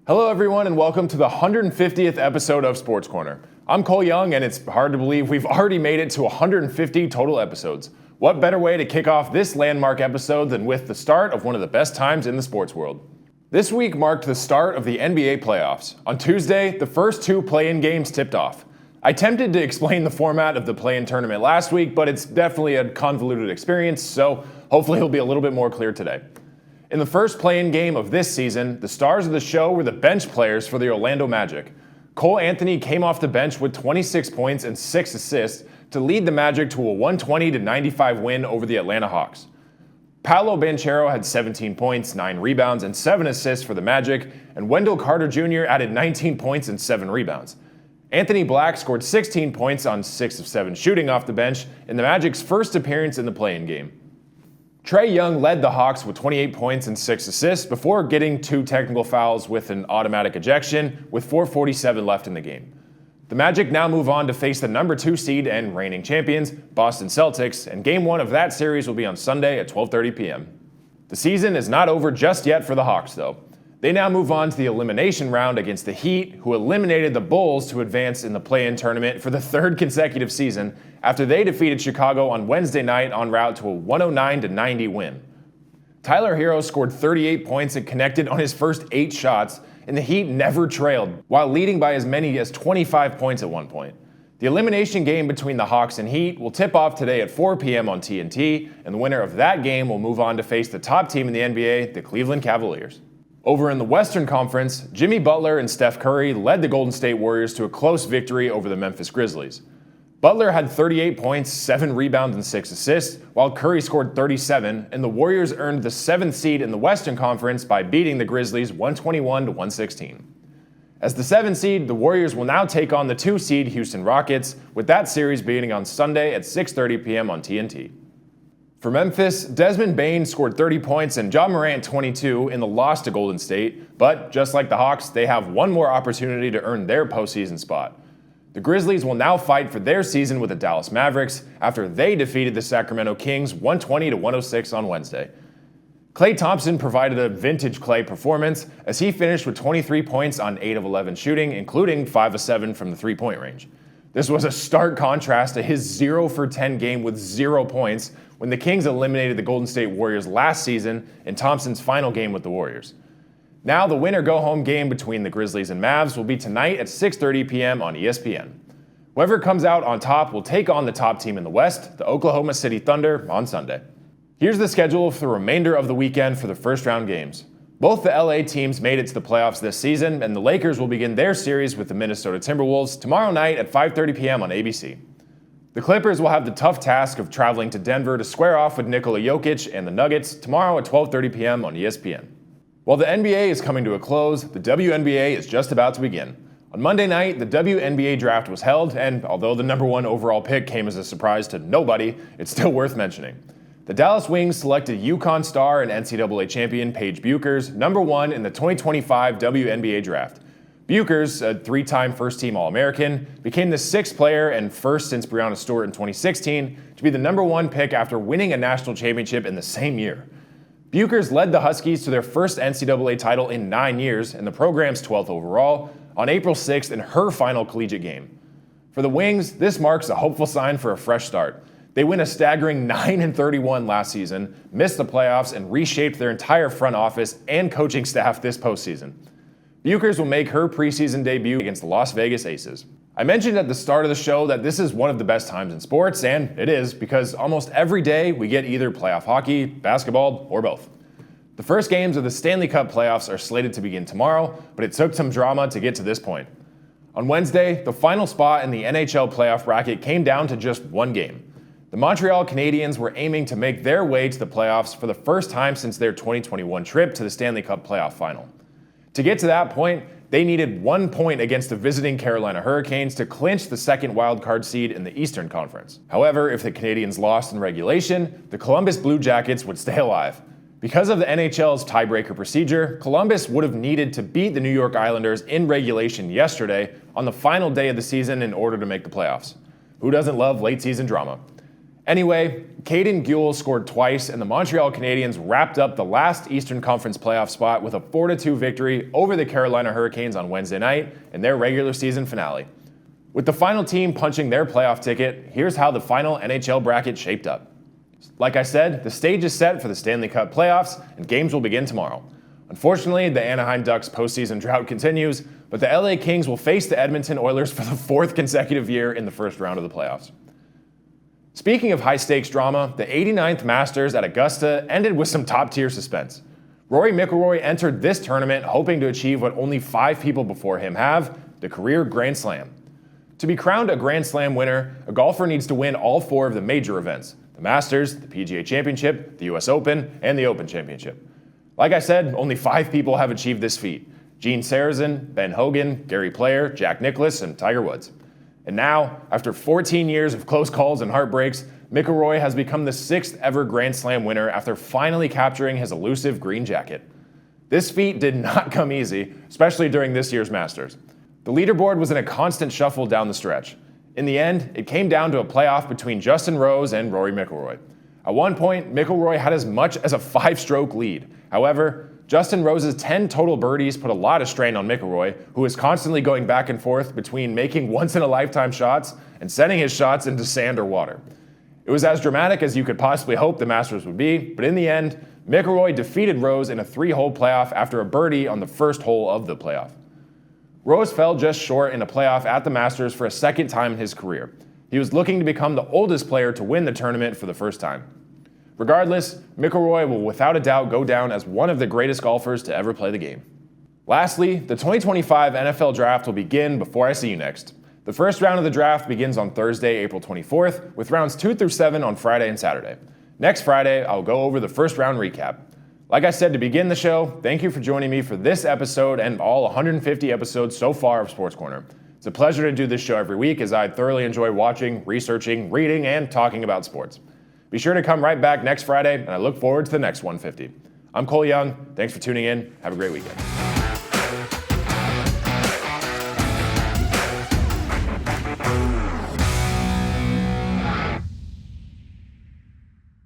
Hello everyone and welcome to the 150th episode of Sports Corner. I'm Cole Young and it's hard to believe we've already made it to 150 total episodes. What better way to kick off this landmark episode than with the start of one of the best times in the sports world. This week marked the start of the NBA playoffs. On Tuesday, the first two play-in games tipped off. I attempted to explain the format of the play-in tournament last week, but it's definitely a convoluted experience, so hopefully it'll be a little bit more clear today. In the first play-in game of this season, the stars of the show were the bench players for the Orlando Magic. Cole Anthony came off the bench with 26 points and 6 assists to lead the Magic to a 120-95 win over the Atlanta Hawks. Paolo Banchero had 17 points, 9 rebounds, and 7 assists for the Magic, and Wendell Carter Jr. added 19 points and 7 rebounds. Anthony Black scored 16 points on 6 of 7 shooting off the bench in the Magic's first appearance in the play-in game. Trae Young led the Hawks with 28 points and 6 assists before getting 2 technical fouls with an automatic ejection with 4:47 left in the game. The Magic now move on to face the number 2 seed and reigning champions, Boston Celtics, and Game 1 of that series will be on Sunday at 12:30 p.m. The season is not over just yet for the Hawks, though. They now move on to the elimination round against the Heat, who eliminated the Bulls to advance in the play-in tournament for the 3rd consecutive season after they defeated Chicago on Wednesday night en route to a 109-90 win. Tyler Hero scored 38 points and connected on his first 8 shots, and the Heat never trailed, while leading by as many as 25 points at one point. The elimination game between the Hawks and Heat will tip off today at 4 p.m. on TNT, and the winner of that game will move on to face the top team in the NBA, the Cleveland Cavaliers. Over in the Western Conference, Jimmy Butler and Steph Curry led the Golden State Warriors to a close victory over the Memphis Grizzlies. Butler had 38 points, 7 rebounds, and 6 assists, while Curry scored 37, and the Warriors earned the 7th seed in the Western Conference by beating the Grizzlies 121-116. As the 7th seed, the Warriors will now take on the 2 seed Houston Rockets, with that series beginning on Sunday at 6:30 p.m. on TNT. For Memphis, Desmond Bane scored 30 points and Ja Morant 22 in the loss to Golden State, but just like the Hawks, they have one more opportunity to earn their postseason spot. The Grizzlies will now fight for their season with the Dallas Mavericks after they defeated the Sacramento Kings 120-106 on Wednesday. Klay Thompson provided a vintage Klay performance as he finished with 23 points on 8 of 11 shooting, including 5 of 7 from the three-point range. This was a stark contrast to his 0 for 10 game with 0 points when the Kings eliminated the Golden State Warriors last season in Thompson's final game with the Warriors. Now the winner-go-home game between the Grizzlies and Mavs will be tonight at 6:30 p.m. on ESPN. Whoever comes out on top will take on the top team in the West, the Oklahoma City Thunder, on Sunday. Here's the schedule for the remainder of the weekend for the first-round games. Both the LA teams made it to the playoffs this season, and the Lakers will begin their series with the Minnesota Timberwolves tomorrow night at 5:30 p.m. on ABC. The Clippers will have the tough task of traveling to Denver to square off with Nikola Jokic and the Nuggets tomorrow at 12:30 p.m. on ESPN. While the NBA is coming to a close, the WNBA is just about to begin. On Monday night, the WNBA draft was held, and although the number 1 overall pick came as a surprise to nobody, it's still worth mentioning. The Dallas Wings selected UConn star and NCAA champion Paige Bueckers number 1 in the 2025 WNBA draft. Bueckers, a 3-time first-team All-American, became the 6th player and first since Breanna Stewart in 2016 to be the number 1 pick after winning a national championship in the same year. Bueckers led the Huskies to their first NCAA title in 9 years and the program's 12th overall on April 6th in her final collegiate game. For the Wings, this marks a hopeful sign for a fresh start. They win a staggering 9-31 last season, missed the playoffs, and reshaped their entire front office and coaching staff this postseason. Bueckers will make her preseason debut against the Las Vegas Aces. I mentioned at the start of the show that this is one of the best times in sports, and it is because almost every day we get either playoff hockey, basketball, or both. The first games of the Stanley Cup playoffs are slated to begin tomorrow, but it took some drama to get to this point. On Wednesday, the final spot in the NHL playoff bracket came down to just one game. The Montreal Canadiens were aiming to make their way to the playoffs for the first time since their 2021 trip to the Stanley Cup playoff final. To get to that point, they needed 1 point against the visiting Carolina Hurricanes to clinch the second wildcard seed in the Eastern Conference. However, if the Canadiens lost in regulation, the Columbus Blue Jackets would stay alive. Because of the NHL's tiebreaker procedure, Columbus would have needed to beat the New York Islanders in regulation yesterday on the final day of the season in order to make the playoffs. Who doesn't love late season drama? Anyway, Caden Guel scored twice, and the Montreal Canadiens wrapped up the last Eastern Conference playoff spot with a 4-2 victory over the Carolina Hurricanes on Wednesday night in their regular season finale. With the final team punching their playoff ticket, here's how the final NHL bracket shaped up. Like I said, the stage is set for the Stanley Cup playoffs, and games will begin tomorrow. Unfortunately, the Anaheim Ducks postseason drought continues, but the LA Kings will face the Edmonton Oilers for the 4th consecutive year in the first round of the playoffs. Speaking of high-stakes drama, the 89th Masters at Augusta ended with some top-tier suspense. Rory McIlroy entered this tournament hoping to achieve what only 5 people before him have, the career Grand Slam. To be crowned a Grand Slam winner, a golfer needs to win all 4 of the major events: the Masters, the PGA Championship, the US Open, and the Open Championship. Like I said, only 5 people have achieved this feat: Gene Sarazen, Ben Hogan, Gary Player, Jack Nicklaus, and Tiger Woods. And now, after 14 years of close calls and heartbreaks, McIlroy has become the 6th ever Grand Slam winner after finally capturing his elusive green jacket. This feat did not come easy, especially during this year's Masters. The leaderboard was in a constant shuffle down the stretch. In the end, it came down to a playoff between Justin Rose and Rory McIlroy. At one point, McIlroy had as much as a 5-stroke lead. However, Justin Rose's 10 total birdies put a lot of strain on McIlroy, who is constantly going back and forth between making once-in-a-lifetime shots and sending his shots into sand or water. It was as dramatic as you could possibly hope the Masters would be, but in the end, McIlroy defeated Rose in a 3-hole playoff after a birdie on the first hole of the playoff. Rose fell just short in a playoff at the Masters for a second time in his career. He was looking to become the oldest player to win the tournament for the first time. Regardless, McIlroy will without a doubt go down as one of the greatest golfers to ever play the game. Lastly, the 2025 NFL Draft will begin before I see you next. The first round of the draft begins on Thursday, April 24th, with rounds 2 through 7 on Friday and Saturday. Next Friday, I'll go over the first round recap. Like I said to begin the show, thank you for joining me for this episode and all 150 episodes so far of Sports Corner. It's a pleasure to do this show every week, as I thoroughly enjoy watching, researching, reading, and talking about sports. Be sure to come right back next Friday, and I look forward to the next 150. I'm Cole Young. Thanks for tuning in. Have a great weekend.